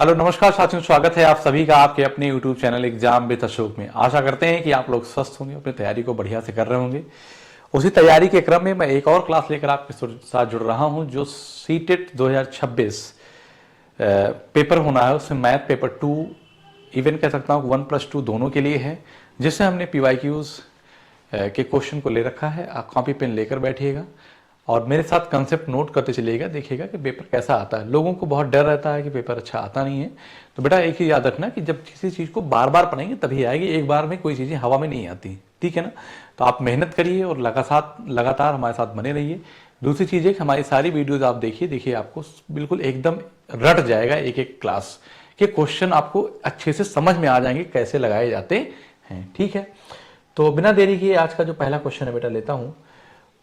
Hello नमस्कार साथियों, स्वागत है आप सभी का आपके अपने YouTube channel exam with Ashok में। आशा करते हैं कि आप लोग स्वस्थ होंगे, अपनी तैयारी को बढ़िया से कर रहे होंगे। उसी तैयारी के क्रम में मैं एक और क्लास लेकर आपके साथ जुड़ रहा हूं जो सीटेट 2026 पेपर होना है, उसमें मैथ पेपर 2 इवन कह सकता हूँ 1+2 दोनों के लिए है, जिससे हमने PYQs के क्वेश्चन को ले रखा है। आप कॉपी पेन लेकर बैठिएगा और मेरे साथ कंसेप्ट नोट करते चलिएगा, देखिएगा कि पेपर कैसा आता है। लोगों को बहुत डर रहता है कि पेपर अच्छा आता नहीं है, तो बेटा एक ही याद रखना कि जब किसी चीज़ को बार बार पढ़ेंगे तभी आएगी, एक बार में कोई चीज़ें हवा में नहीं आती, ठीक है ना। तो आप मेहनत करिए और लगातार हमारे साथ बने रहिए। दूसरी चीज़ है कि हमारी सारी वीडियोज़ आप देखिए आपको बिल्कुल एकदम रट जाएगा, एक एक क्लास के क्वेश्चन आपको अच्छे से समझ में आ जाएंगे कैसे लगाए जाते हैं, ठीक है। तो बिना देरी किए आज का जो पहला क्वेश्चन है बेटा लेता हूँ।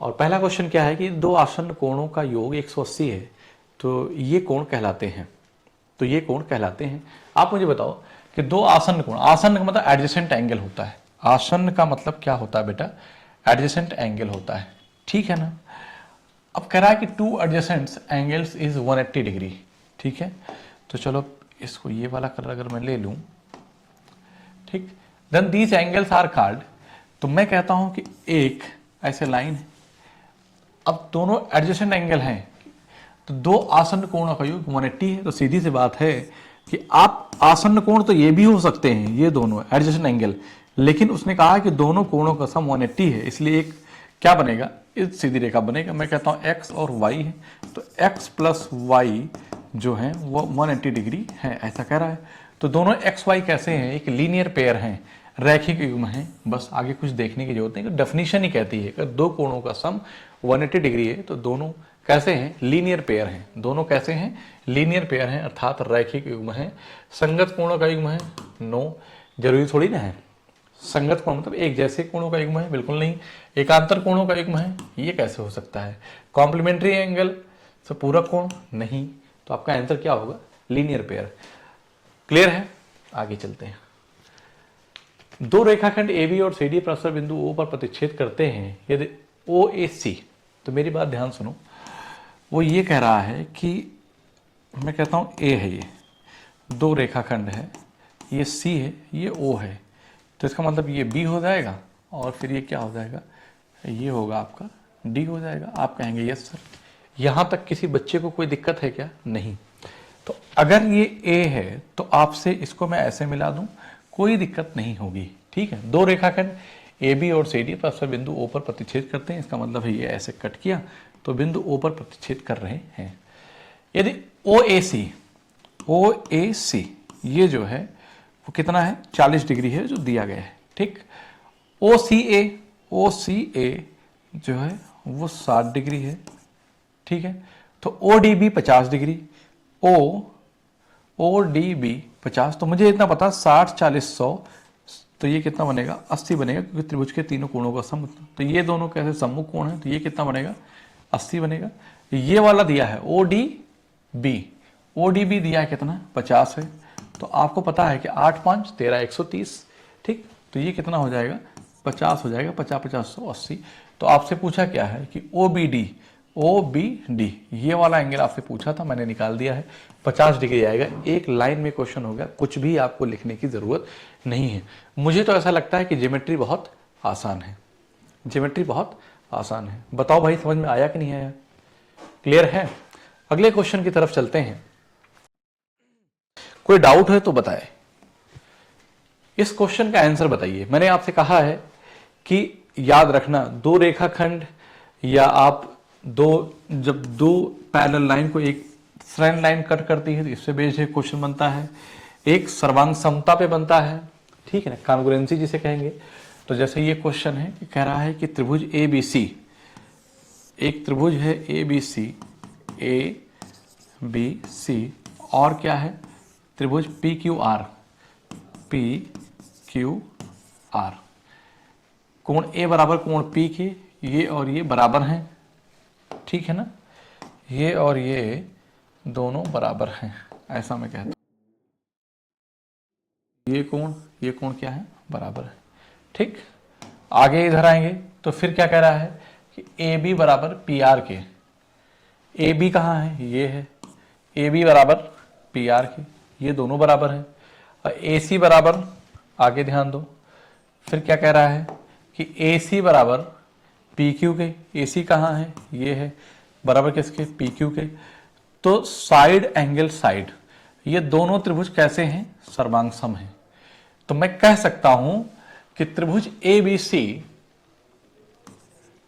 और पहला क्वेश्चन क्या है कि दो आसन्न कोणों का योग 180 है, तो ये कोण कहलाते हैं। तो ये कोण कहलाते हैं। आप मुझे बताओ कि दो आसन्न कोण, आसन्न का मतलब एडजेसेंट एंगल होता है। आसन्न का मतलब क्या होता है बेटा? एडजेसेंट एंगल होता है, ठीक है ना। अब कह रहा है कि two adjacent angles is 180 degree, ठीक है। तो चलो इसको ये वाला कलर अगर मैं ले लूं, ठीक। Then these angles are called, तो मैं कहता हूं कि एक ऐसे लाइन है, अब दोनों एडजेसेंट एंगल हैं, तो दो आसन्न कोणों का योग 180 है। तो सीधी सी बात है कि आप आसन्न कोण तो ये भी हो सकते हैं, ये दोनों एडजेसेंट एंगल, लेकिन उसने कहा कि दोनों कोणों का सम 180 है, इसलिए एक क्या बनेगा, इस सीधी रेखा बनेगा। मैं कहता हूं x और y है, तो x प्लस वाई जो है वो 180 डिग्री है, ऐसा कह रहा है। तो दोनों एक्स वाई कैसे हैं? एक लीनियर पेयर हैं, रैखिक युग्म है। बस आगे कुछ देखने की जरूरत नहीं, डेफिनेशन ही कहती है कि दो कोणों का सम 180 डिग्री है, तो दोनों कैसे हैं? लीनियर पेयर हैं। दोनों कैसे हैं? लीनियर पेयर हैं, अर्थात रैखिक युग्म है। संगत कोणों का युग्म है? नो, जरूरी थोड़ी ना है। संगत कोण मतलब एक जैसे कोणों का युग्म है? बिल्कुल नहीं। एकांतर कोणों का युग्म है? ये कैसे हो सकता है? कॉम्प्लीमेंट्री एंगल से पूरक कोण? नहीं। तो आपका आंसर क्या होगा? Linear pair. क्लियर है? आगे चलते हैं। दो रेखाखंड AB और CD परस्पर बिंदु O पर प्रतिच्छेद करते हैं यदि OAC, तो मेरी बात ध्यान सुनो। वो ये कह रहा है कि मैं कहता हूं A है, ये दो रेखाखंड है, ये C है, ये O है, तो इसका मतलब ये B हो जाएगा और फिर ये क्या हो जाएगा, ये होगा आपका D हो जाएगा। आप कहेंगे यस सर, यहां तक किसी बच्चे को कोई दिक्कत है क्या? नहीं। तो अगर ये A है तो आपसे इसको मैं ऐसे मिला दूं, कोई दिक्कत नहीं होगी, ठीक है। दो रेखाखंड AB और CD परस्पर बिंदु O पर प्रतिच्छेद करते हैं, इसका मतलब है ये ऐसे कट किया तो बिंदु O पर प्रतिच्छेद कर रहे हैं। यदि OAC ये जो है वो कितना है? 40 डिग्री है जो दिया गया है, ठीक। OCA जो है वो 60 डिग्री है, ठीक है। तो ODB 50 डिग्री, ODB 50, तो मुझे इतना पता 60 40 100, तो ये कितना बनेगा? 80 बनेगा, क्योंकि त्रिभुज के तीनों कोणों का सम। तो ये दोनों कैसे सम्मुख कोण है, तो ये कितना बनेगा? 80 बनेगा। ये वाला दिया है ODB दिया है कितना? 50 है। तो आपको पता है कि 8 5 13 130, ठीक। तो ये कितना हो जाएगा? 50 हो जाएगा, 50 50 100 80। तो आपसे पूछा क्या है कि OBD ये वाला एंगल आपसे पूछा था, मैंने निकाल दिया है, 50 डिग्री आएगा। एक लाइन में क्वेश्चन हो गया, कुछ भी आपको लिखने की जरूरत नहीं है। मुझे तो ऐसा लगता है कि ज्योमेट्री बहुत आसान है, ज्योमेट्री बहुत आसान है। बताओ भाई समझ में आया कि नहीं आया? क्लियर है? अगले क्वेश्चन की तरफ चलते हैं। कोई डाउट है तो बताए। इस क्वेश्चन का आंसर बताइए। मैंने आपसे कहा है कि याद रखना, दो रेखाखंड या आप जब दो पैरेलल लाइन को एक स्ट्रेट लाइन कट करती है तो इससे बेस्ड एक क्वेश्चन बनता है, एक सर्वांग समता पे बनता है, ठीक है ना, कॉन्ग्रुएंसी जिसे कहेंगे। तो जैसे ये क्वेश्चन है कि कह रहा है कि त्रिभुज ABC, एक त्रिभुज है ABC और क्या है? त्रिभुज PQR, कोण A बराबर कोण P के, ये और ये बराबर हैं, ठीक है ना, ये और ये दोनों बराबर हैं, ऐसा मैं कहता हूं। ये कोण क्या है? बराबर है, ठीक। आगे इधर आएंगे तो फिर क्या कह रहा है कि AB बराबर PR के। AB कहाँ है? ये है, AB बराबर PR के, ये दोनों बराबर है। ए सी बराबर, आगे ध्यान दो, फिर क्या कह रहा है कि ए सी बराबर पी क्यू के। ए सी कहाँ है, ये है, बराबर किसके, पी क्यू के। तो साइड एंगल साइड, ये दोनों त्रिभुज कैसे हैं, सर्वांग सम है। तो मैं कह सकता हूं कि त्रिभुज ए बी सी,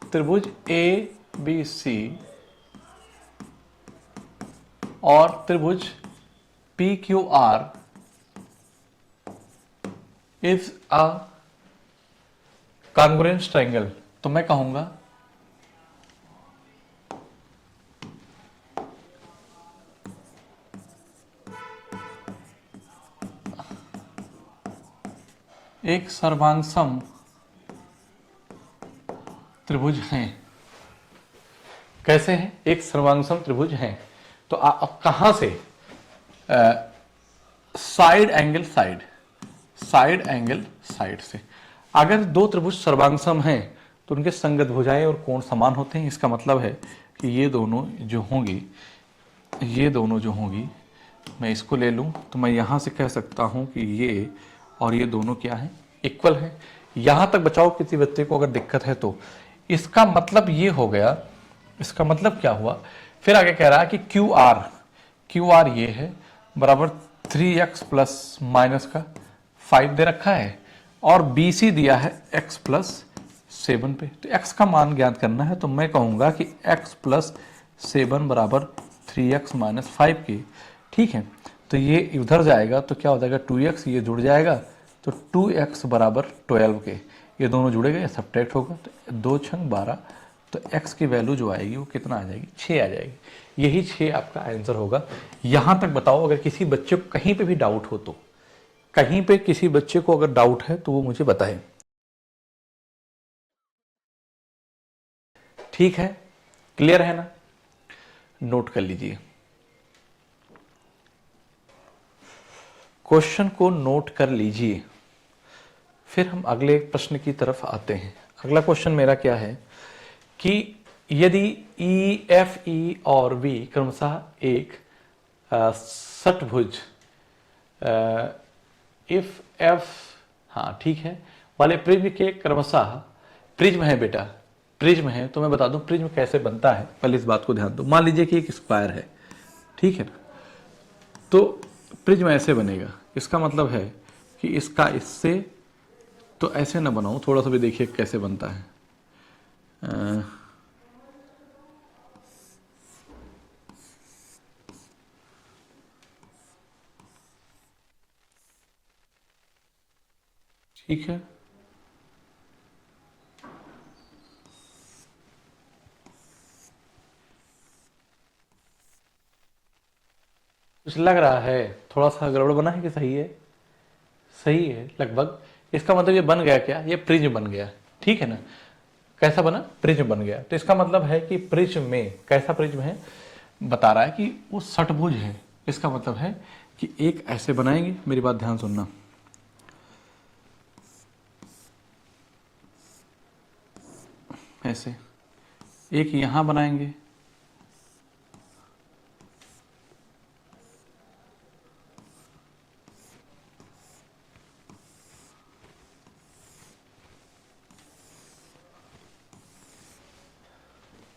त्रिभुज ए बी सी और त्रिभुज P Q R is a congruent triangle. तो मैं कहूंगा एक सर्वांग सम त्रिभुज हैं। कैसे हैं, एक सर्वांग सम त्रिभुज हैं। तो अब कहां से, side angle side, side angle side से। अगर दो त्रिभुज सर्वांग सम हैं तो उनके संगत भुजाएं और कोण समान होते हैं। इसका मतलब है कि ये दोनों जो होंगी, ये दोनों जो होंगी, मैं इसको ले लूं तो मैं यहां से कह सकता हूं कि ये और ये दोनों क्या है, इक्वल है। यहां तक बचाओ, किसी बच्चे को अगर दिक्कत है तो। इसका मतलब ये हो गया, इसका मतलब क्या हुआ, फिर आगे कह रहा है कि क्यू आर ये है बराबर 3x प्लस माइनस का 5 दे रखा है, और बी सी दिया है x प्लस 7 पे। तो x का मान ज्ञात करना है, तो मैं कहूंगा कि x प्लस 7 बराबर 3x माइनस 5 के। ठीक है, तो ये उधर जाएगा तो क्या हो जाएगा, 2x, ये जुड़ जाएगा तो 2x बराबर 12 के। ये दोनों जुड़ेगा, ये सब्ट्रैक्ट होगा, तो 2 छंग 12, तो x की वैल्यू जो आएगी वो कितना आ जाएगी, 6 आ जाएगी। यही 6 आपका आंसर होगा। यहां तक बताओ, अगर किसी बच्चे को कहीं पे भी डाउट हो तो, कहीं पे किसी बच्चे को अगर डाउट है तो वो मुझे बताए। ठीक है, क्लियर है ना, नोट कर लीजिए, क्वेश्चन को नोट कर लीजिए। फिर हम अगले प्रश्न की तरफ आते हैं। अगला क्वेश्चन मेरा क्या है कि यदि ई, एफ, ई और वी क्रमशः एक षटभुज, इफ एफ, हाँ ठीक है, वाले प्रिज्म के क्रमशः, प्रिज्म है बेटा, प्रिज्म है, तो मैं बता दूं प्रिज्म कैसे बनता है। पहले इस बात को ध्यान दो। मान लीजिए कि एक स्क्वायर है, ठीक है ना, तो प्रिज्म ऐसे बनेगा। इसका मतलब है कि इसका इससे, तो ऐसे ना बनाऊं, थोड़ा सा भी देखिए कैसे बनता है। ठीक है, कुछ लग रहा है थोड़ा सा गड़बड़ बना है कि सही है, सही है लगभग। इसका मतलब ये बन गया क्या, ये प्रिज्म बन गया, ठीक है ना। कैसा बना, प्रिज्म बन गया। तो इसका मतलब है कि प्रिज्म में, कैसा प्रिज्म है, बता रहा है कि वो षटभुज है। इसका मतलब है कि एक ऐसे बनाएंगे, मेरी बात ध्यान सुनना, ऐसे एक यहां बनाएंगे,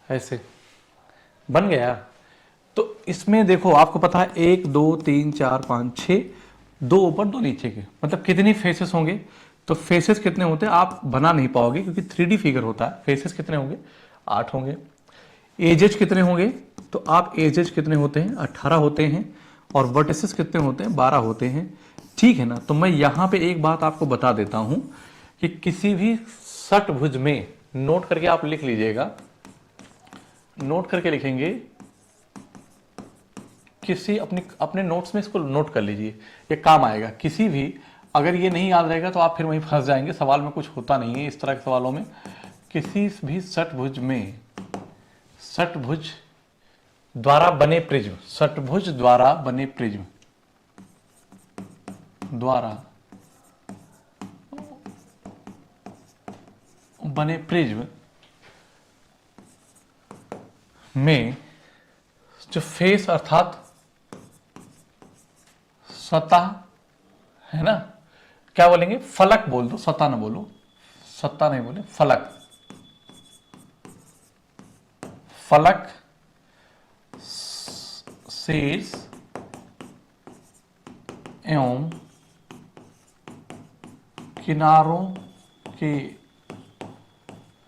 ऐसे बन गया। तो इसमें देखो, आपको पता है 1 2 3 4 5 6, 2 ऊपर 2 नीचे के, मतलब कितनी फेसेस होंगे। तो फेसेस कितने होते हैं आप बना नहीं पाओगे, क्योंकि 3D फिगर होता है। फेसेस कितने होंगे, 8 होंगे। एजेज कितने होंगे, तो आप एजेज कितने होते हैं, 18 होते हैं। और वर्टिसेस कितने होते हैं, 12 होते हैं। ठीक है ना। तो मैं यहां पे एक बात आपको बता देता हूं कि किसी भी षटभुज में, नोट करके आप लिख लीजिएगा, नोट करके लिखेंगे, किसी अपने नोट्स में इसको नोट कर लीजिए, ये काम आएगा। किसी भी, अगर ये नहीं याद रहेगा तो आप फिर वहीं फंस जाएंगे, सवाल में कुछ होता नहीं है इस तरह के सवालों में। किसी भी षटभुज में, षटभुज द्वारा बने प्रिज्म, षटभुज द्वारा बने प्रिज्म, द्वारा बने प्रिज्म में जो फेस अर्थात सतह, है ना, क्या बोलेंगे, फलक बोल दो, सतह ना बोलो, सतह नहीं बोले, फलक, फलक शीर्ष एवं किनारों की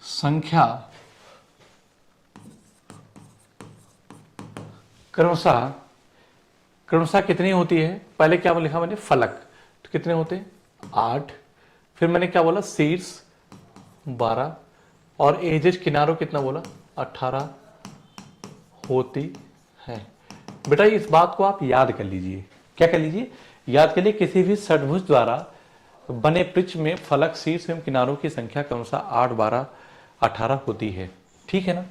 संख्या क्रमशः क्रमशः कितनी होती है। पहले क्या लिखा मैंने, फलक, तो कितने होते हैं, 8। फिर मैंने क्या बोला, शीर्ष 12 और एजेस किनारों कितना बोला, 18 होती है। बेटा इस बात को आप याद कर लीजिए, क्या कर लीजिए, याद कर लिए, किसी भी षट्भुज द्वारा बने पृष्ठ में फलक शीर्ष एवं किनारों की संख्या क्रमशः 8, 12, 18 होती है। ठीक है ना,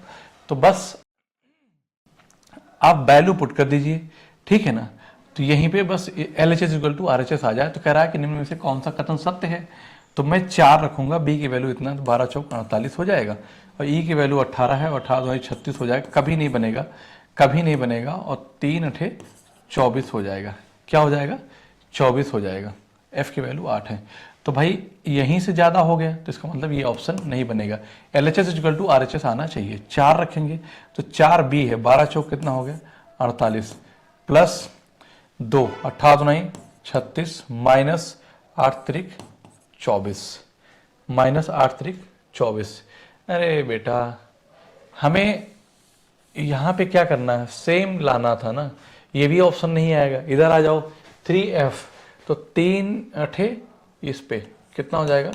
तो बस आप वैल्यू पुट कर दीजिए, ठीक है ना। तो यहीं पे बस LHS इक्वल टू RHS आ जाए। तो कह रहा है कि निम्न में से कौन सा कथन सत्य है, तो मैं 4 रखूंगा, बी की वैल्यू इतना, तो 12 चौक 48 हो जाएगा, और ई की वैल्यू 18 है, 18 36 हो जाएगा, कभी नहीं बनेगा, कभी नहीं बनेगा, और 3 8 24 हो जाएगा। क्या हो जाएगा, 24 हो जाएगा। एफ की वैल्यू 8 है, तो भाई यहीं से ज़्यादा हो गया, तो इसका मतलब ये ऑप्शन नहीं बनेगा। LHS इक्वल टू RHS आना चाहिए। 4 रखेंगे तो 4 बी है, 12 चौक कितना हो गया, 48 प्लस 2, 18 नहीं 36 माइनस 8 त्रिक 24, माइनस 8 त्रिक 24। अरे बेटा हमें यहाँ पे क्या करना है, सेम लाना था ना, ये भी ऑप्शन नहीं आएगा। इधर आ जाओ, 3F, तो 3 8 इस पे कितना हो जाएगा,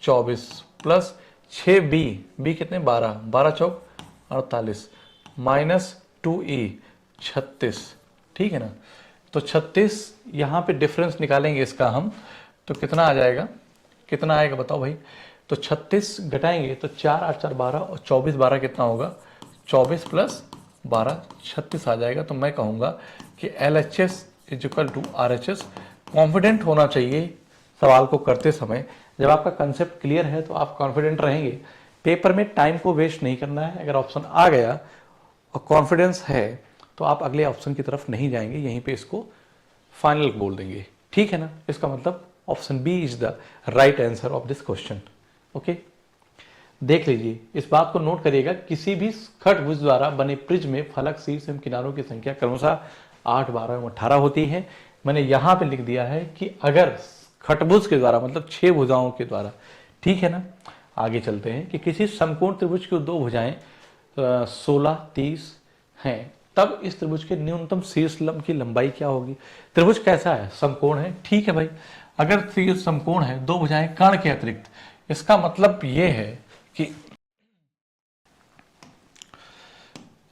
24 प्लस 6B, बी कितने, 12, 12 चौक 48 माइनस 2E 36। ठीक है ना, तो 36 यहाँ पे डिफरेंस निकालेंगे इसका हम, तो कितना आ जाएगा, कितना आएगा बताओ भाई। तो 36 घटाएंगे तो 4 8 4 12 और 24 12 कितना होगा, 24 प्लस 12 36 आ जाएगा। तो मैं कहूँगा कि LHS is equal to RHS। Confident होना चाहिए सवाल को करते समय। जब आपका कंसेप्ट क्लियर है तो आप कॉन्फिडेंट रहेंगे। पेपर में टाइम को वेस्ट नहीं करना है। अगर ऑप्शन आ गया और कॉन्फिडेंस है तो आप अगले ऑप्शन की तरफ नहीं जाएंगे, यहीं पे इसको फाइनल बोल देंगे। ठीक है ना, इसका मतलब option B is the right answer of this question. Okay, देख लीजिए, इस बात को नोट करिएगा, किसी भी खटभुज द्वारा बने प्रिज्म में फलक शीर्ष एवं किनारों की संख्या क्रमशः 8, 12 एवं 18 होती है। मैंने यहां पे लिख दिया है कि अगर खटभुज के द्वारा मतलब 6 भुजाओं के द्वारा, ठीक है ना। आगे चलते हैं कि किसी समकोण त्रिभुज की 2 भुजाएं 16, 30 हैं, तब इस त्रिभुज के न्यूनतम शीर्ष लंब की लंबाई क्या होगी। त्रिभुज कैसा है, समकोण है, ठीक है भाई। अगर त्रिभुज समकोण है, 2 भुजाएं कर्ण के अतिरिक्त, इसका मतलब ये है कि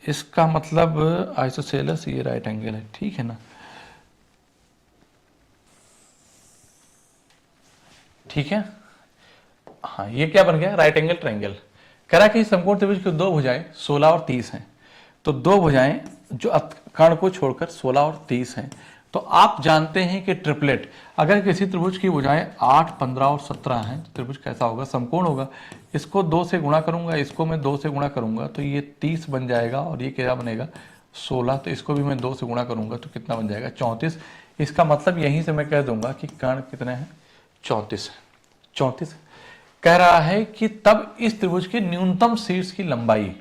इसका मतलब आइसोसेलेस ये राइट एंगल है, ठीक है ना। ठीक है, हाँ ये क्या बन गया, राइट एंगल ट्रायंगल। कह रहा है कि समकोण त्रिभुज की 2 भुजाएं 16 और 30 हैं, तो 2 भुजाएं जो कर्ण को छोड़कर 16 और 30 हैं। तो आप जानते हैं कि ट्रिपलेट, अगर किसी त्रिभुज की भुजाएं 8, 15 और 17 हैं तो त्रिभुज कैसा होगा, समकोण होगा। इसको 2 से गुणा करूंगा, इसको मैं 2 से गुणा करूंगा तो ये 30 बन जाएगा, और ये क्या बनेगा 16। तो इसको भी मैं 2 से गुणा करूंगा तो कितना बन जाएगा 34। इसका मतलब यहीं से मैं कह दूंगा कि कर्ण कितने हैं, 34 है। 34 कह रहा है कि तब इस त्रिभुज के न्यूनतम शीर्ष की लंबाई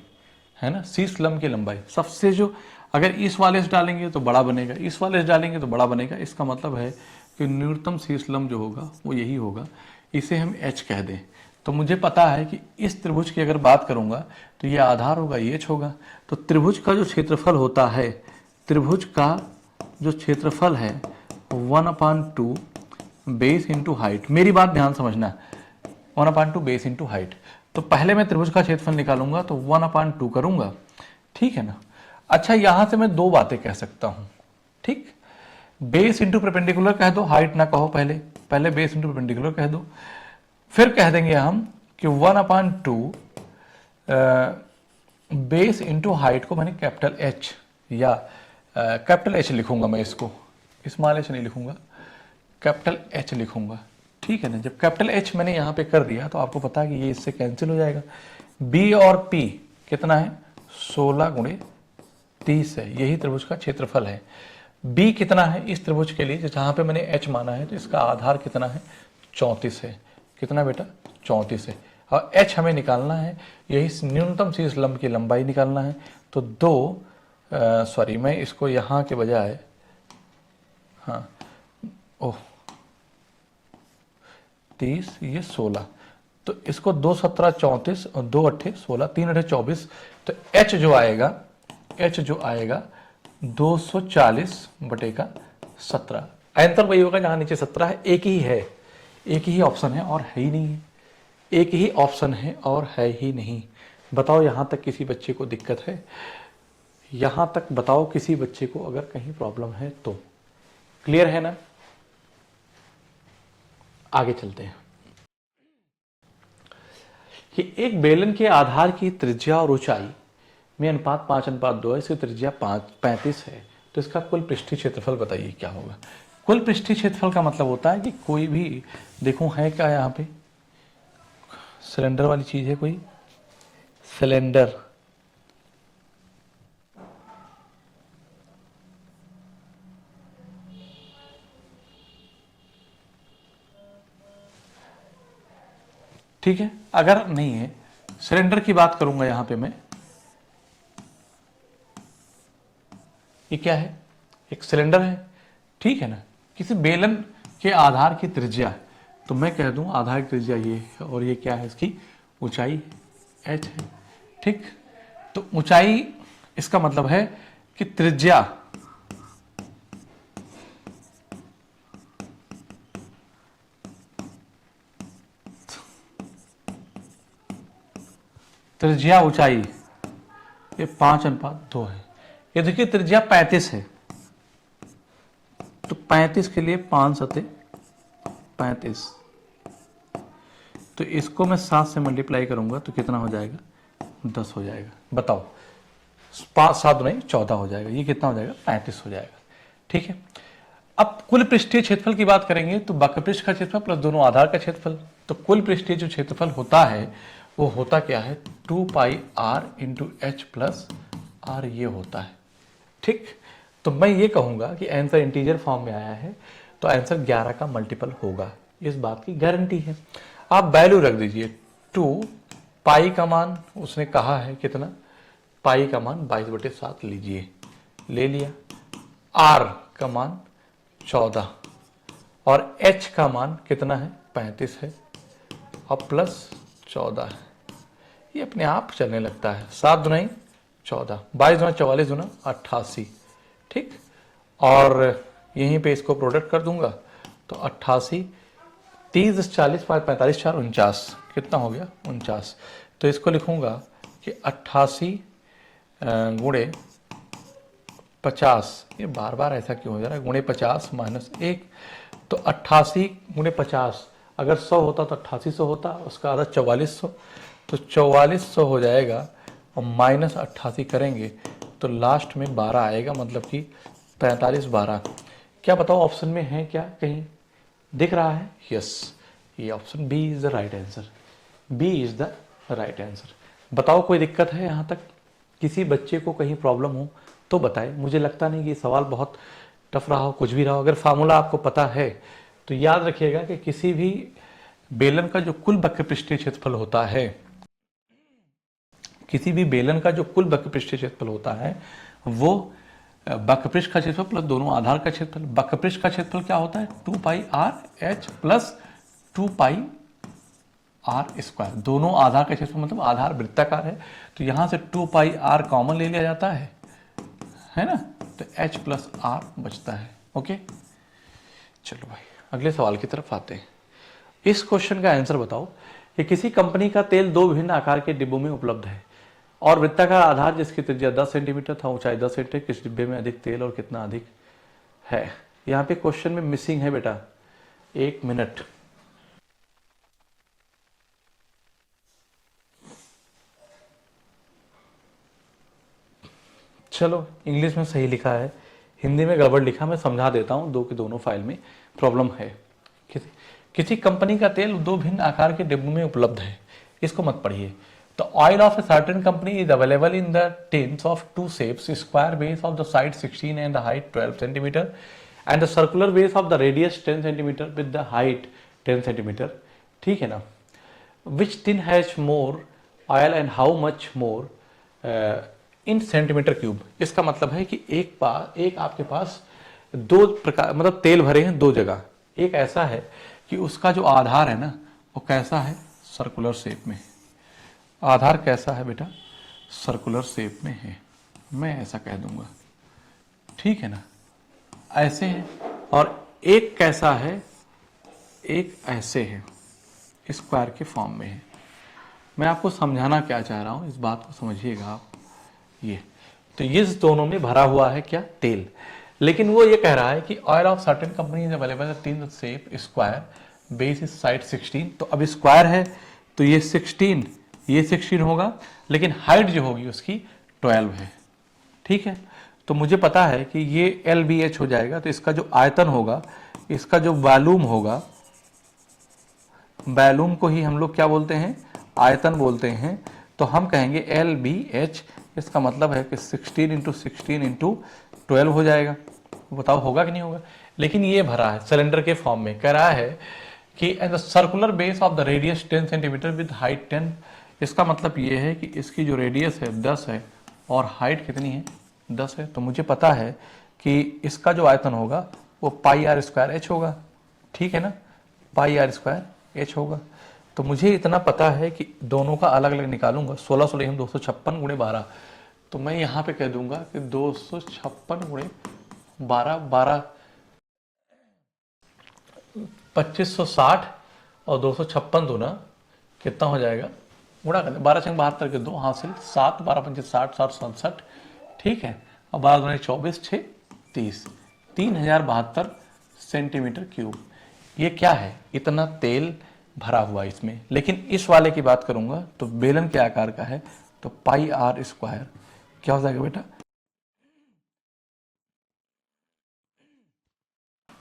है ना, शीर्ष लंब की लंबाई सबसे, जो अगर इस वाले से डालेंगे तो बड़ा बनेगा, इस वाले से डालेंगे तो बड़ा बनेगा। इसका मतलब है कि न्यूनतम शीर्ष लंब जो होगा वो यही होगा, इसे हम H कह दें। तो मुझे पता है कि इस त्रिभुज की अगर बात करूंगा तो ये आधार होगा, ये H होगा। तो त्रिभुज का जो क्षेत्रफल होता है, त्रिभुज का जो क्षेत्रफल है 1/2 बेस इंटू हाइट। मेरी बात ध्यान समझना, 1/2 बेस इंटू हाइट। तो पहले मैं त्रिभुज का क्षेत्रफल निकालूंगा तो 1/2 करूंगा, ठीक है ना। अच्छा, यहां से मैं 2 बातें कह सकता हूं, ठीक। बेस इंटू परपेंडिकुलर कह दो, हाइट ना कहो, पहले बेस इंटू परपेंडिकुलर कह दो। फिर कह देंगे हम कि 1/2 बेस इंटू हाइट को मैंने कैपिटल H या कैपिटल H लिखूंगा, मैं इसको स्मॉल h नहीं लिखूंगा, कैपिटल H लिखूंगा, ठीक है ना। जब कैपिटल H मैंने यहाँ पे कर दिया तो आपको पता है कि ये इससे कैंसिल हो जाएगा। B और P कितना है, 16 × 30 है, यही त्रिभुज का क्षेत्रफल है। बी कितना है इस त्रिभुज के लिए, जहां पे मैंने एच माना है, तो इसका आधार कितना है 34 है। कितना बेटा 34 है। और एच हमें निकालना है, यही न्यूनतम सी इस लंब की लंबाई निकालना है। तो दो सॉरी मैं इसको यहाँ के बजाय, हाँ ओह 30 ये 16, तो इसको 2 17 34 और 2 8 16 3 8 24, तो एच जो आएगा 240/17। आंसर वही होगा जहां नीचे 17 है। एक ही ऑप्शन है और है ही नहीं है, एक ही ऑप्शन है और है ही नहीं। बताओ यहां तक किसी बच्चे को दिक्कत है? यहां तक बताओ किसी बच्चे को अगर कहीं प्रॉब्लम है तो? क्लियर है ना? आगे चलते हैं कि एक बेलन के आधार की त्रिज्या और ऊंचाई में अनुपात 5:2 है, इसकी त्रिज्या 35 है, तो इसका कुल पृष्ठीय क्षेत्रफल बताइए क्या होगा। कुल पृष्ठीय क्षेत्रफल का मतलब होता है कि कोई भी, देखो है क्या यहाँ पे, सिलेंडर वाली चीज है कोई, सिलेंडर, ठीक है। अगर नहीं है, सिलेंडर की बात करूंगा यहां पे मैं, ये क्या है, एक सिलेंडर है, ठीक है ना। किसी बेलन के आधार की त्रिज्या, तो मैं कह दूं आधार की त्रिज्या ये है, और ये क्या है, इसकी ऊंचाई h है, ठीक। तो ऊंचाई, इसका मतलब है कि त्रिज्या ऊंचाई ये 5:2 है। ये देखिए त्रिज्या 35 है, तो 35 के लिए 5 सते 35, तो इसको मैं 7 से मल्टीप्लाई करूंगा तो कितना हो जाएगा, 10 हो जाएगा। बताओ 5 7 नहीं 14 हो जाएगा, ये कितना हो जाएगा, 35 हो जाएगा, ठीक है। अब कुल पृष्ठीय क्षेत्रफल की बात करेंगे तो वक्रपृष्ठ का क्षेत्रफल प्लस दोनों आधार का क्षेत्रफल, तो कुल पृष्ठीय जो क्षेत्रफल होता है वो होता क्या है, 2πr into H plus are, ये होता है, ठीक। तो मैं ये कहूंगा कि आंसर इंटीजर फॉर्म में आया है तो आंसर 11 का मल्टीपल होगा, इस बात की गारंटी है। आप वैल्यू रख दीजिए 2, पाई का मान उसने कहा है कितना, पाई का मान 22/7 लीजिए, ले लिया। आर का मान 14 और एच का मान कितना है, 35 है और प्लस 14 है, ये अपने आप चलने लगता है। 7 दूना 14, 22 दूना 44 दूना 88, ठीक। और यहीं पे इसको प्रोडक्ट कर दूंगा तो 88, 30 40 5 45 4 49, कितना हो गया 49। तो इसको लिखूंगा कि 88 गुणे 50, ये बार बार ऐसा क्यों हो जा रहा है, गुणे 50 माइनस 1, तो 88 गुणे 50, अगर 100 होता तो 8800 होता, उसका आधा 4400, तो 4400 हो जाएगा और माइनस 88 करेंगे तो लास्ट में 12 आएगा, मतलब कि 45 12। क्या बताओ ऑप्शन में है क्या, कहीं दिख रहा है? यस, ये option B is the right answer, B is the right answer. बताओ कोई दिक्कत है यहाँ तक? किसी बच्चे को कहीं प्रॉब्लम हो तो बताए। मुझे लगता नहीं कि सवाल बहुत टफ रहा हो, कुछ भी रहा हो। अगर फार्मूला आपको पता है तो याद रखिएगा कि किसी भी बेलन का जो कुल वक्रपृष्ठीय क्षेत्रफल होता है, किसी भी बेलन का जो कुल वक्रपृष्ठीय क्षेत्रफल होता है वो वक्रपृष्ठ का क्षेत्रफल प्लस दोनों आधार का क्षेत्रफल। वक्रपृष्ठ का क्षेत्रफल क्या होता है, 2πr/h प्लस 2πr²। दोनों आधार का क्षेत्रफल मतलब आधार वृत्ताकार है, तो यहां से 2πr कॉमन ले लिया जाता है ना, तो h प्लस r बचता है। ओके, चलो भाई अगले सवाल की तरफ आते हैं। इस क्वेश्चन का आंसर बताओ कि किसी कंपनी का तेल 2 विभिन्न आकार के डिब्बों में उपलब्ध है और वृत्ताकार आधार जिसकी त्रिज्या 10 सेंटीमीटर था, ऊंचाई 10 सेंटीमीटर, किस डिब्बे में अधिक तेल और कितना अधिक है। यहाँ पे क्वेश्चन में मिसिंग है बेटा, 1 मिनट। चलो इंग्लिश में सही लिखा है, हिंदी में गड़बड़ लिखा, मैं समझा देता हूँ। दो के दोनों फाइल में प्रॉब्लम है। किसी कंपनी का तेल 2 भिन्न आकार के डिब्बों में उपलब्ध है, इसको मत पढ़िए। The oil of a certain company is available in the tins of two shapes, square base of the side 16 and the height 12 centimeter, and the circular base of the radius 10 centimeter with the height 10 centimeter. ठीक है ना? Which tin has more oil and how much more in centimeter cube? इसका मतलब है कि एक आपके पास दो प्रकार, मतलब तेल भरे हैं दो जगह। एक ऐसा है कि उसका जो आधार है ना वो कैसा है, सर्कुलर शेप में। आधार कैसा है बेटा, सर्कुलर शेप में है, मैं ऐसा कह दूंगा, ठीक है ना, ऐसे है। और एक कैसा है, एक ऐसे है, स्क्वायर के फॉर्म में है। मैं आपको समझाना क्या चाह रहा हूं, इस बात को समझिएगा आप। ये तो इस दोनों में भरा हुआ है क्या, तेल। लेकिन वो ये कह रहा है कि oil of certain company is available तीन shape square, base is side 16। तो अब स्क्वायर है तो ये 16, ये 16 होगा, लेकिन हाइट जो होगी उसकी 12 है, ठीक है। तो मुझे पता है कि ये LBH हो जाएगा, तो इसका जो आयतन होगा, इसका जो वॉल्यूम होगा, वॉल्यूम को ही हम लोग क्या बोलते हैं, आयतन बोलते हैं। तो हम कहेंगे LBH, इसका मतलब है कि 16 इंटू 16 इंटू 12 हो जाएगा। बताओ होगा कि नहीं होगा। लेकिन ये भरा है सिलेंडर के फॉर्म में, कह रहा है कि at the circular base of the radius 10 centimetre with height 10। इसका मतलब ये है कि इसकी जो रेडियस है 10 है और हाइट कितनी है, 10 है। तो मुझे पता है कि इसका जो आयतन होगा वो पाई आर स्क्वायर एच होगा, ठीक है ना, पाई आर स्क्वायर एच होगा। तो मुझे इतना पता है कि दोनों का अलग अलग निकालूंगा, 16 16 256 गुणे 12। तो मैं यहाँ पे कह दूंगा कि 256 गुणे 12, 12 2560 और 256 दूना कितना हो जाएगा, गुणा कर 12 छंग 72 के 2 हासिल 7, 12 पंचे 60, 7 67, ठीक है। और 12 दूनी 24, 6 30, 3072 सेंटीमीटर क्यूब। ये क्या है, इतना तेल भरा हुआ इसमें। लेकिन इस वाले की बात करूंगा तो बेलन के आकार का है, तो पाई आर स्क्वायर क्या हो जाएगा बेटा,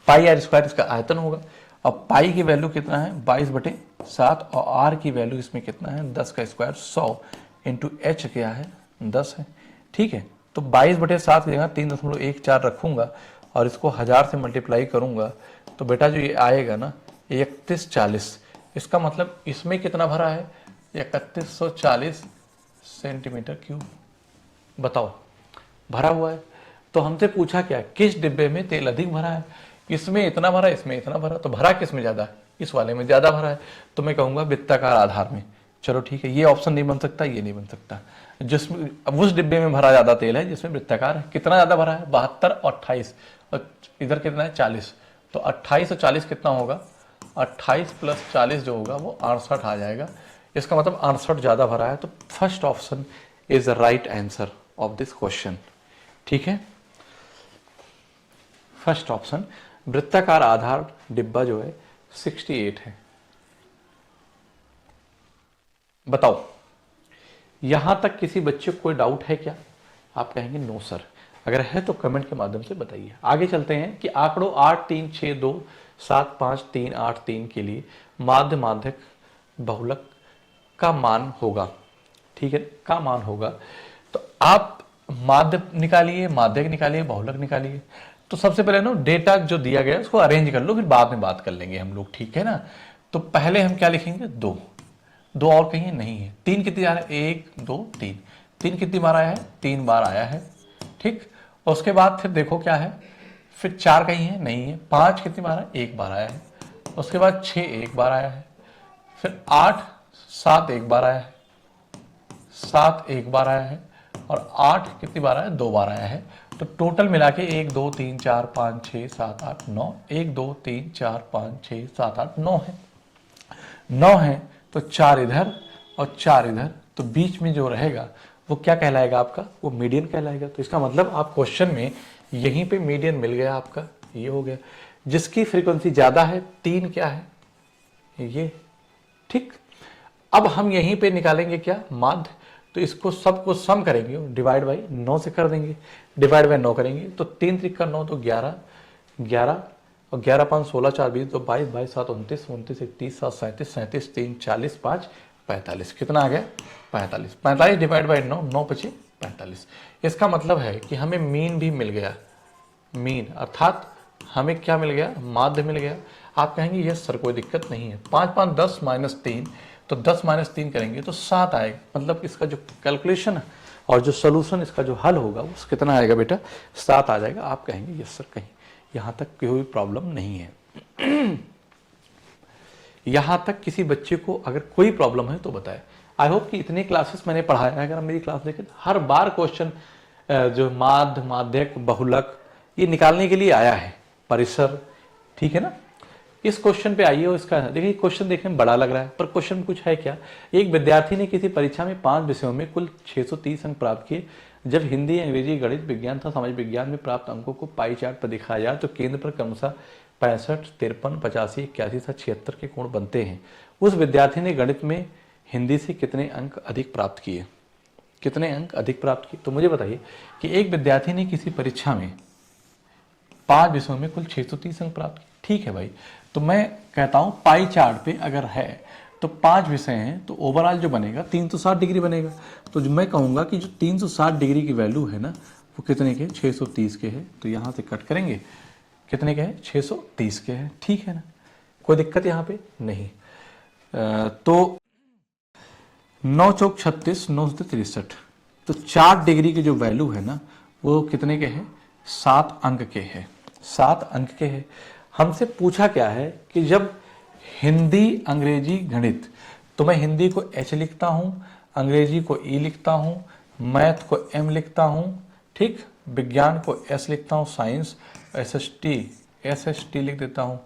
पाई आर स्क्वायर इसका आयतन होगा। और पाई की वैल्यू कितना है, 22/7, और आर की वैल्यू इसमें कितना है, 10 का स्क्वायर 100 इंटू एच क्या है, 10 है, ठीक है। तो 22/7 की जगह 3.14 रखूंगा और इसको 1000 से मल्टीप्लाई करूंगा, तो बेटा जो ये आएगा ना 3140। इसका मतलब इसमें कितना भरा है, 3140 सेंटीमीटर क्यूब। बताओ भरा हुआ है। तो हमसे पूछा क्या, किस डिब्बे में तेल अधिक भरा है, इसमें इतना भरा, इसमें इतना भरा, तो भरा किस में ज्यादा है, इस वाले में ज्यादा भरा है। तो मैं कहूंगा वृत्ताकार आधार में। चलो ठीक है, ये ऑप्शन नहीं बन सकता, ये नहीं बन सकता। जिसमें अब उस डिब्बे में भरा ज्यादा तेल है जिसमें वृत्ताकार है। कितना ज्यादा भरा है, 72 और 28, और इधर कितना है 40। तो 28 और 40 कितना होगा, 28 + 40 जो होगा वो 68 आ जाएगा। इसका मतलब 68 ज्यादा भरा है। तो first option is the right answer of this question, ठीक है। फर्स्ट ऑप्शन, वृत्ताकार आधार डिब्बा जो है 68 है। बताओ यहां तक किसी बच्चे को कोई डाउट है क्या, आप कहेंगे नो सर। अगर है तो कमेंट के माध्यम से बताइए। आगे चलते हैं कि आंकड़ों 8 3 6 2 7 5 3 8 3 के लिए माध्य माध्यक बहुलक का मान होगा, ठीक है, का मान होगा। तो आप माध्य निकालिए, माध्यक निकालिए, बहुलक निकालिए। तो सबसे पहले ना डेटा जो दिया गया उसको अरेंज कर लो, फिर बाद में बात कर लेंगे हम लोग, ठीक है ना। तो पहले हम क्या लिखेंगे, 2 2 और कहीं नहीं है। 3 कितनी आ रहा है, 1 2 3, 3 कितनी बार आया है, 3 बार आया है, ठीक। उसके बाद फिर देखो क्या है, फिर 4 कहीं है, नहीं है। 5 कितनी बार है, 1 बार आया है। उसके बाद 6 1 बार आया है। फिर 8 7 1 बार आया है, 7 1 बार आया है। और 8 कितनी बार आया, 2 बार आया है। तो टोटल मिला के 1 2 3 4 5 6 7 8 9, 1 2 3 4 5 6 7 8 9 है, 9 है। तो 4 इधर और 4 इधर, तो बीच में जो रहेगा वो क्या कहलाएगा आपका, वो मीडियन कहलाएगा। तो इसका मतलब आप क्वेश्चन में यहीं पे मीडियन मिल गया आपका, ये हो गया। जिसकी फ्रीक्वेंसी ज्यादा है 3 क्या है, ये, ठीक। अब हम यहीं पे निकालेंगे क्या, माध्य। तो इसको सबको सम करेंगे, डिवाइड बाई 9 से कर देंगे, डिवाइड बाई 9 करेंगे तो 3 3 का 9 तो 11 11 और 11 5 16 4 20 तो 22 22 7 29 29 31 7 37 37 3 40 5 45। कितना आ गया? 45। 45 डिवाइड बाई 9, 9 पचे 45। इसका मतलब है कि हमें मीन भी मिल गया, मीन अर्थात हमें क्या मिल गया? माध्य मिल गया। आप कहेंगे यस सर कोई दिक्कत नहीं है। 5 5 10 -3, तो 10 -3 करेंगे तो 7 आएगा। मतलब इसका जो कैलकुलेशन है और जो सोल्यूशन इसका जो हल होगा वो कितना आएगा बेटा? 7 आ जाएगा। आप कहेंगे यस सर कहीं यहाँ तक कोई प्रॉब्लम नहीं है। यहाँ तक किसी बच्चे को अगर कोई प्रॉब्लम है तो बताए। आई होप कि इतने क्लासेस मैंने पढ़ाया है, अगर आप मेरी क्लास देखें हर बार क्वेश्चन जो माध्य, माध्यक, बहुलक ये निकालने के लिए आया है, परिसर, ठीक है ना। इस क्वेश्चन पे आइए और इसका देखिए, क्वेश्चन देखने में बड़ा लग रहा है पर क्वेश्चन में कुछ है क्या। एक विद्यार्थी ने किसी परीक्षा में 5 विषयों में कुल 630 अंक प्राप्त किए। जब हिंदी, अंग्रेजी, गणित, विज्ञान तथा समाज विज्ञान में प्राप्त अंकों को पाई चार्ट पर दिखाया जाए तो केंद्र पर क्रमशः 65, 53, 85, 81 तथा 76 के कोण बनते हैं। उस विद्यार्थी ने गणित में हिंदी से कितने अंक अधिक प्राप्त किए? कितने अंक अधिक प्राप्त किए? तो मुझे बताइए कि एक विद्यार्थी ने किसी परीक्षा में 5 विषयों में कुल 630 अंक प्राप्त किए। ठीक है भाई, तो मैं कहता हूं पाई चार्ट पे अगर है तो 5 विषय हैं तो ओवरऑल जो बनेगा 360 डिग्री बनेगा। तो जो मैं कहूंगा कि जो 360 डिग्री की वैल्यू है ना वो कितने के? 630 के है। तो यहां से कट करेंगे, कितने के हैं? 630 के हैं। ठीक है ना, कोई दिक्कत यहाँ पे नहीं। तो 9 चौक 36, 9 से 63, तो 4 डिग्री की जो वैल्यू है ना वो कितने के हैं? 7 अंक के हैं। 7 अंक के हैं। हमसे पूछा क्या है कि जब हिंदी, अंग्रेजी, गणित, तो मैं हिंदी को H लिखता हूं, अंग्रेजी को E लिखता हूं, मैथ को M लिखता हूं, ठीक, विज्ञान को S लिखता हूं, साइंस SST लिख देता हूं।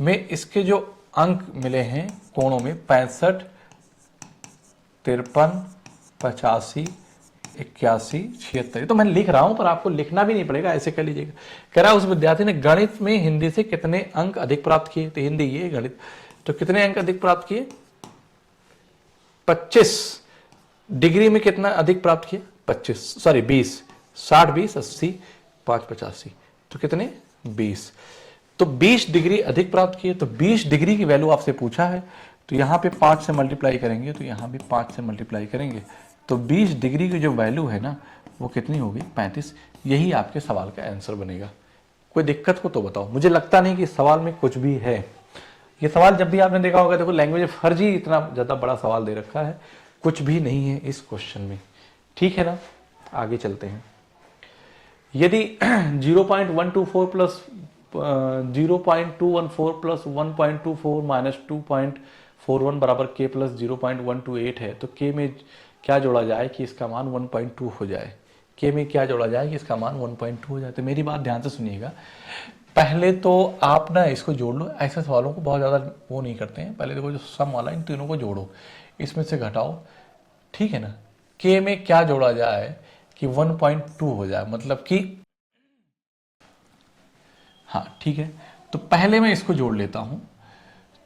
मैं इसके जो अंक मिले हैं कोणों में 65, 53, 85, 81, 76, तो मैं लिख रहा हूं पर आपको लिखना भी नहीं पड़ेगा, ऐसे कर लीजिएगा। कह रहा उस विद्यार्थी ने गणित में हिंदी से कितने अंक अधिक प्राप्त किए? तो हिंदी ये, गणित, तो कितने अंक अधिक प्राप्त किए? 25। डिग्री में कितना अधिक प्राप्त किया? 20, 60, 20, 80, 5, 85, तो कितने? 20। तो 20 डिग्री अधिक प्राप्त किए। तो 20 डिग्री की वैल्यू आपसे पूछा है तो यहाँ पे 5 से मल्टीप्लाई करेंगे, तो यहाँ भी 5 से मल्टीप्लाई करेंगे, तो 20 डिग्री की जो वैल्यू है ना वो कितनी होगी? 35। यही आपके सवाल का आंसर बनेगा। कोई दिक्कत हो तो बताओ। मुझे लगता नहीं कि इस सवाल में कुछ भी है। ये सवाल जब भी आपने देखा होगा, देखो लैंग्वेज फर्जी इतना ज़्यादा बड़ा सवाल दे रखा है, कुछ भी नहीं है इस क्वेश्चन में। ठीक है ना, आगे चलते हैं। यदि 0.124 प्लस 0.214 प्लस 1.24 माइनस 2.41 बराबर k प्लस 0.128 है तो k में क्या जोड़ा जाए कि इसका मान 1.2 हो जाए? k में क्या जोड़ा जाए कि इसका मान 1.2 हो जाए? तो मेरी बात ध्यान से सुनिएगा। पहले तो आप ना इसको जोड़ लो। ऐसे सवालों को बहुत ज़्यादा वो नहीं करते हैं। पहले देखो जो सम वाला, इन तीनों को जोड़ो, इसमें से घटाओ, ठीक है ना। k में क्या जोड़ा जाए कि 1.2 हो जाए, मतलब कि हाँ ठीक है। तो पहले मैं इसको जोड़ लेता हूं।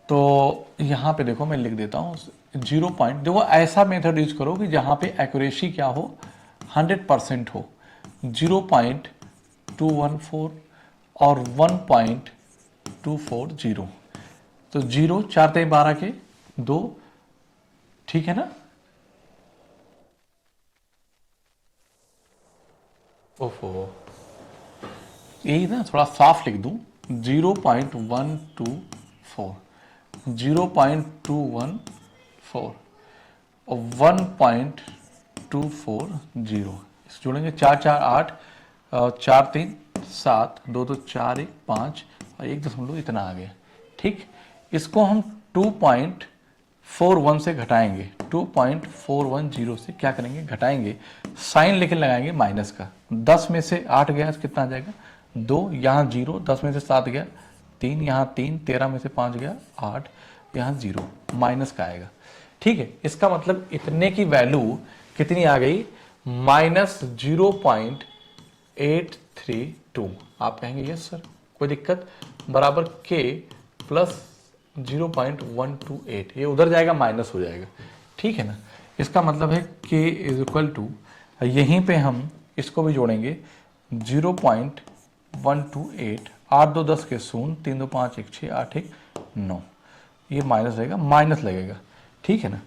तो यहां पे देखो मैं लिख देता हूं 0. देखो ऐसा मेथड यूज करो कि जहां पे एक्यूरेसी क्या हो? 100% हो। 0.214 और 1.240, तो 0 4 3 12 के 2, ठीक है ना। ओहो, यही ना, थोड़ा साफ लिख दूं, 0.124, 0.214 और 1.240, इस जोड़ेंगे 4 4 8, 4 3 7, 2 2 4 1 5 और 1 इतना आ गया। ठीक, इसको हम 2.41 से घटाएंगे। 2.410 से क्या करेंगे? घटाएंगे, साइन लेके लगाएंगे माइनस का। 10 में से 8 गया तो कितना आ जाएगा? 2, यहाँ 0, 10 में से 7 गया 3, यहाँ 3, 13 में से 5 गया 8, यहाँ 0, माइनस का आएगा। ठीक है, इसका मतलब इतने की वैल्यू कितनी आ गई? -0.832। आप कहेंगे यस सर कोई दिक्कत, बराबर k प्लस 0.128, ये उधर जाएगा माइनस हो जाएगा। ठीक है ना, इसका मतलब है k इज इक्वल टू, यहीं पे हम इसको भी जोड़ेंगे 0.128, 8 2 10 के 0, 3 2 5 1 6, 8 1 9, ये माइनस रहेगा, माइनस लगेगा। ठीक है ना,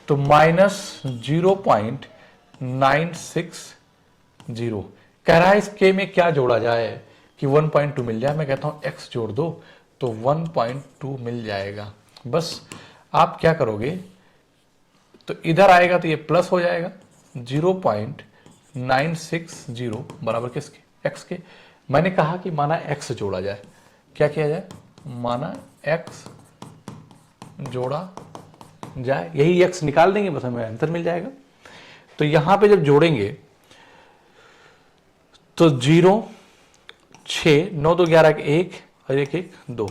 तो -0.960 कह रहा है इस के में क्या जोड़ा जाए कि 1.2 मिल जाए। मैं कहता हूं x जोड़ दो तो 1.2 मिल जाएगा। बस आप क्या करोगे, तो इधर आएगा तो ये प्लस हो जाएगा, 0.960 बराबर किसके, x के। मैंने कहा कि माना x जोड़ा जाए, क्या किया जाए, माना x जोड़ा जाए, यही x निकाल देंगे, बस हमें आंसर मिल जाएगा। तो यहां पे जब जोड़ेंगे तो 0, 6, 9 2 11 1 और 1 1 2,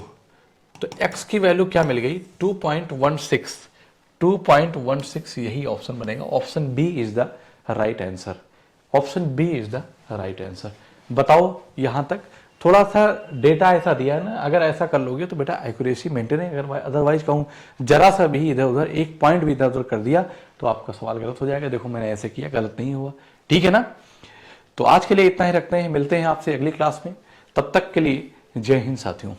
तो x की वैल्यू क्या मिल गई, 2.16 यही ऑप्शन बनेगा। Option B is the right answer. Option B is the right answer. बताओ यहां तक थोड़ा सा डेटा ऐसा दिया है ना, अगर ऐसा कर लोगे तो बेटा एक्यूरेसी मेंटेन है। अगर अदरवाइज कहूँ जरा सा भी इधर उधर एक पॉइंट भी इधर उधर कर दिया तो आपका सवाल गलत हो जाएगा। देखो मैंने ऐसे किया, गलत नहीं हुआ, ठीक है ना। तो आज के लिए इतना ही रखते हैं, मिलते हैं आपसे अगली क्लास में। तब तक के लिए जय हिंद साथियों।